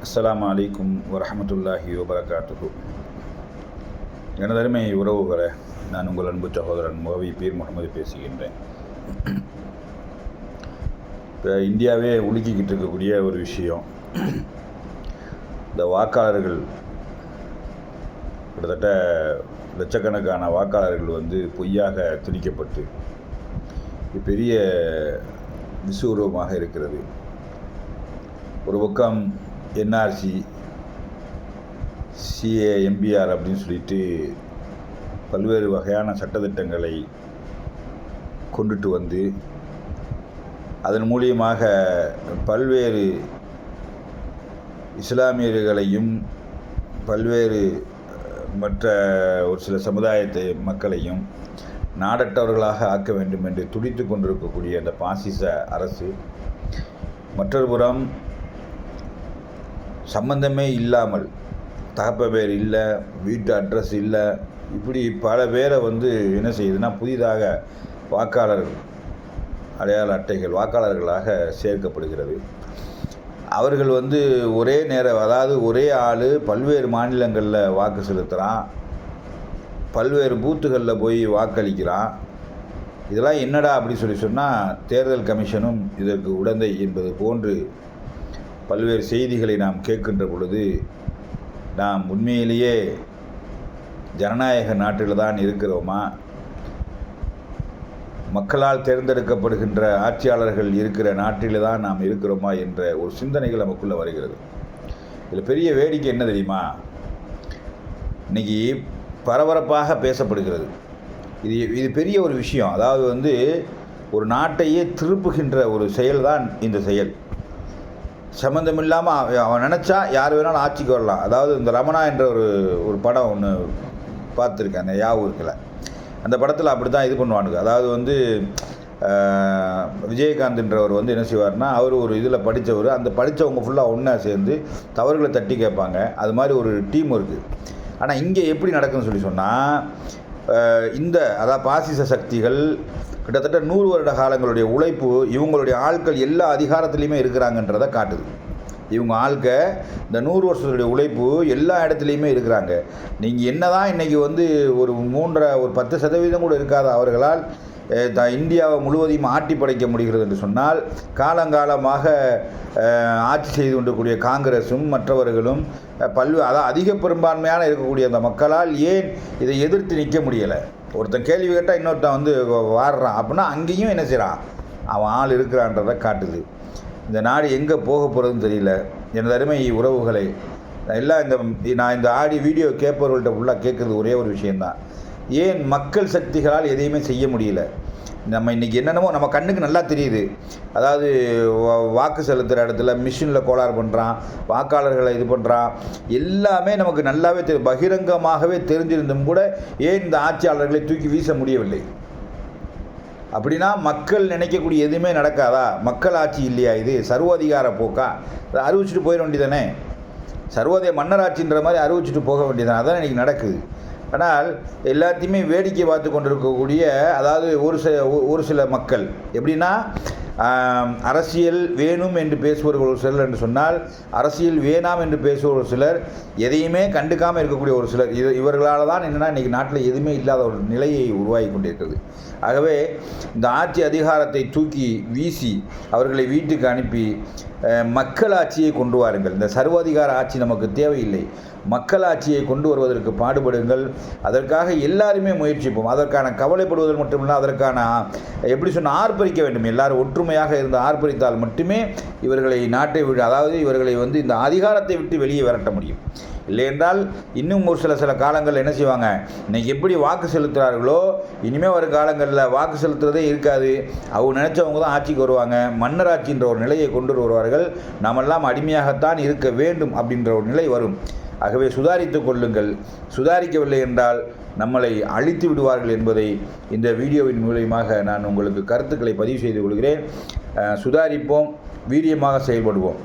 அஸ்ஸலாமு அலைக்கும் வரஹ்மத்துல்லாஹி வபரகாத்துஹு. எனதருமை உறவுகளை, நான் உங்கள் அன்பு சகோதரன் முகவி பீர் முகமது பேசுகின்றேன். இப்போ இந்தியாவே உலுக்கிக்கிட்டு இருக்கக்கூடிய ஒரு விஷயம், இந்த வாக்காளர்கள் கிட்டத்தட்ட லட்சக்கணக்கான வாக்காளர்கள் பொய்யாக திணிக்கப்பட்டு பெரிய விசுவரூபமாக இருக்கிறது. ஒரு பக்கம் என்ஆர்சி, சிஏ, எம்பிஆர் அப்படின்னு சொல்லிட்டு பல்வேறு வகையான சட்டத்திட்டங்களை கொண்டுட்டு வந்து அதன் மூலியமாக பல்வேறு இஸ்லாமியர்களையும் பல்வேறு மற்ற ஒரு சில சமுதாயத்தை மக்களையும் நாடற்றவர்களாக ஆக்க வேண்டும் என்று துடித்து கொண்டிருக்கக்கூடிய அந்த பாசிச அரசு, மற்றொரு புறம் சம்பந்தமே இல்லாமல், தகப்ப பேர் இல்லை, வீட்டு அட்ரஸ் இல்லை, இப்படி பல பேரை என்ன செய்யுதுன்னா புதிதாக வாக்காளர் அடையாள அட்டைகள் வாக்காளர்களாக சேர்க்கப்படுகிறது. அவர்கள் ஒரே நேரம், அதாவது ஒரே ஆள் பல்வேறு மாநிலங்களில் வாக்கு செலுத்துகிறான், பல்வேறு பூத்துகளில் போய் வாக்களிக்கிறான். இதெல்லாம் என்னடா அப்படி சொன்னால் தேர்தல் கமிஷனும் இதற்கு உடந்தை என்பது போன்று பல்வேறு செய்திகளை நாம் கேட்கின்ற பொழுது, நாம் உண்மையிலேயே ஜனநாயக நாட்டில் தான் இருக்கிறோமா, மக்களால் தேர்ந்தெடுக்கப்படுகின்ற ஆட்சியாளர்கள் இருக்கிற நாட்டில் தான் நாம் இருக்கிறோமா என்ற ஒரு சிந்தனைகள் நமக்குள்ளே வருகிறது. இதில் பெரிய வேடிக்கை என்ன தெரியுமா? இன்றைக்கி பரபரப்பாக பேசப்படுகிறது. இது பெரிய ஒரு விஷயம். அதாவது ஒரு நாட்டையே திருப்புகின்ற ஒரு செயல் தான் இந்த செயல். சம்மந்தமில்லாமல் அவன் நினச்சா யார் வேணாலும் ஆட்சிக்கு வரலாம். அதாவது இந்த ரமணா என்ற ஒரு படம் ஒன்று பார்த்துருக்கேன், அந்த யாவூருக்கில். அந்த படத்தில் அப்படி தான் இது பண்ணுவானுங்க. அதாவது விஜயகாந்த்ன்றவர் என்ன செய்வார்னா, அவர் ஒரு இதில் படித்தவர், அந்த படித்தவங்க ஃபுல்லாக ஒன்றா சேர்ந்து தவறுகளை தட்டி கேட்பாங்க. அது மாதிரி ஒரு டீம் இருக்குது. ஆனால் இங்கே எப்படி நடக்குதுன்னு சொன்னால், அதாவது பாசிச சக்திகள் கிட்டத்தட்ட 100 வருட காலங்களுடைய உழைப்பு, இவங்களுடைய ஆட்கள் எல்லா அதிகாரத்துலேயுமே இருக்கிறாங்கன்றதை காட்டுது. இவங்க ஆட்கள் இந்த 100 வருஷத்துடைய உழைப்பு எல்லா இடத்துலையுமே இருக்கிறாங்க. நீங்கள் என்ன தான் இன்றைக்கி ஒரு 10% கூட இருக்காத அவர்களால் இந்தியாவை முழுவதையும் ஆட்டி படைக்க முடிகிறது என்று சொன்னால், காலங்காலமாக ஆட்சி செய்து கொண்டிருக்கக்கூடிய காங்கிரஸும் மற்றவர்களும் அதாவது அதிக பெரும்பான்மையான இருக்கக்கூடிய அந்த மக்களால் ஏன் இதை எதிர்த்து நிற்க முடியலை? ஒருத்தன் கேள்வி கேட்டால் இன்னொருத்தன் வாடுறான் அப்படின்னா அங்கேயும் என்ன செய்கிறான்? அவன் ஆள் இருக்கிறான்றதை காட்டுது. இந்த நாடு எங்கே போக போகிறதுன்னு தெரியல. எனது அருமை உறவுகளை, நான் இந்த வீடியோ கேட்பவர்கள்ட்ட ஃபுல்லாக கேட்குறது ஒரே ஒரு விஷயந்தான். ஏன் மக்கள் சக்திகளால் எதையுமே செய்ய முடியல? நம்ம இன்றைக்கி என்னென்னமோ நம்ம கண்ணுக்கு நல்லா தெரியுது. அதாவது வாக்கு செலுத்துகிற இடத்துல மிஷினில் கோளாறு பண்ணுறான், வாக்காளர்களை இது பண்ணுறான், எல்லாமே நமக்கு நல்லாவே தெரியும். பகிரங்கமாகவே தெரிஞ்சிருந்தும் கூட ஏன் இந்த ஆட்சியாளர்களை தூக்கி வீச முடியவில்லை? அப்படின்னா மக்கள் நினைக்கக்கூடிய எதுவுமே நடக்காதா? மக்கள் ஆட்சி இல்லையா? இது சர்வாதிகார போக்கா? அதை அறிவிச்சிட்டு போயிட வேண்டியதானே? சர்வோதய மன்னராட்சின்ற மாதிரி அறிவிச்சிட்டு போக வேண்டியதானே? அதான் இன்றைக்கி நடக்குது. ஆனால் எல்லாத்தையுமே வேடிக்கை பார்த்து கொண்டிருக்கக்கூடிய, அதாவது ஒரு சில மக்கள் எப்படின்னா, அரசியல் வேணும் என்று பேசுபவர்கள் ஒரு சிலர் என்று சொன்னால், அரசியல் வேணாம் என்று பேசுபவர் ஒரு சிலர், எதையுமே கண்டுக்காமல் இருக்கக்கூடிய ஒரு சிலர். இவர்களால் தான் என்னென்னா இன்றைக்கி நாட்டில் எதுவுமே இல்லாத ஒரு நிலையை உருவாகி கொண்டிருக்கிறது. ஆகவே இந்த ஆட்சி அதிகாரத்தை தூக்கி வீசி அவர்களை வீட்டுக்கு அனுப்பி மக்கள் ஆட்சியை கொண்டு வாருங்கள். இந்த சர்வாதிகார ஆட்சி நமக்கு தேவையில்லை. மக்கள் ஆட்சியை கொண்டு வருவதற்கு பாடுபடுங்கள். அதற்காக எல்லாருமே முயற்சிப்போம். அதற்கான கவலைப்படுவதல் மட்டுமில்லை, அதற்கான ஆர்ப்பரிக்க வேண்டும். எல்லாரும் ஒற்றுமையாக இருந்து ஆர்ப்பரித்தால் மட்டுமே இவர்களை நாட்டை விட்டு, அதாவது இவர்களை இந்த அதிகாரத்தை விட்டு வெளியே விரட்ட முடியும். இல்லை என்றால் இன்னும் ஒரு சில காலங்களில் என்ன செய்வாங்க? இன்றைக்கி எப்படி வாக்கு செலுத்துகிறார்களோ இனிமேல் வரும் காலங்களில் வாக்கு செலுத்துறதே இருக்காது. அவங்க நினச்சவங்க தான் ஆட்சிக்கு வருவாங்க. மன்னராட்சின்ற ஒரு நிலையை கொண்டு வருவார்கள். நாமெல்லாம் அடிமையாகத்தான் இருக்க வேண்டும் அப்படின்ற ஒரு நிலை வரும். ஆகவே சுதாரித்து கொள்ளுங்கள். சுதாரிக்கவில்லை என்றால் நம்மளை அழித்து விடுவார்கள் என்பதை இந்த வீடியோவின் மூலமாக நான் உங்களுக்கு கருத்துக்களை பதிவு செய்து கொள்கிறேன். சுதாரிப்போம், வீரியமாக செயல்படுவோம்.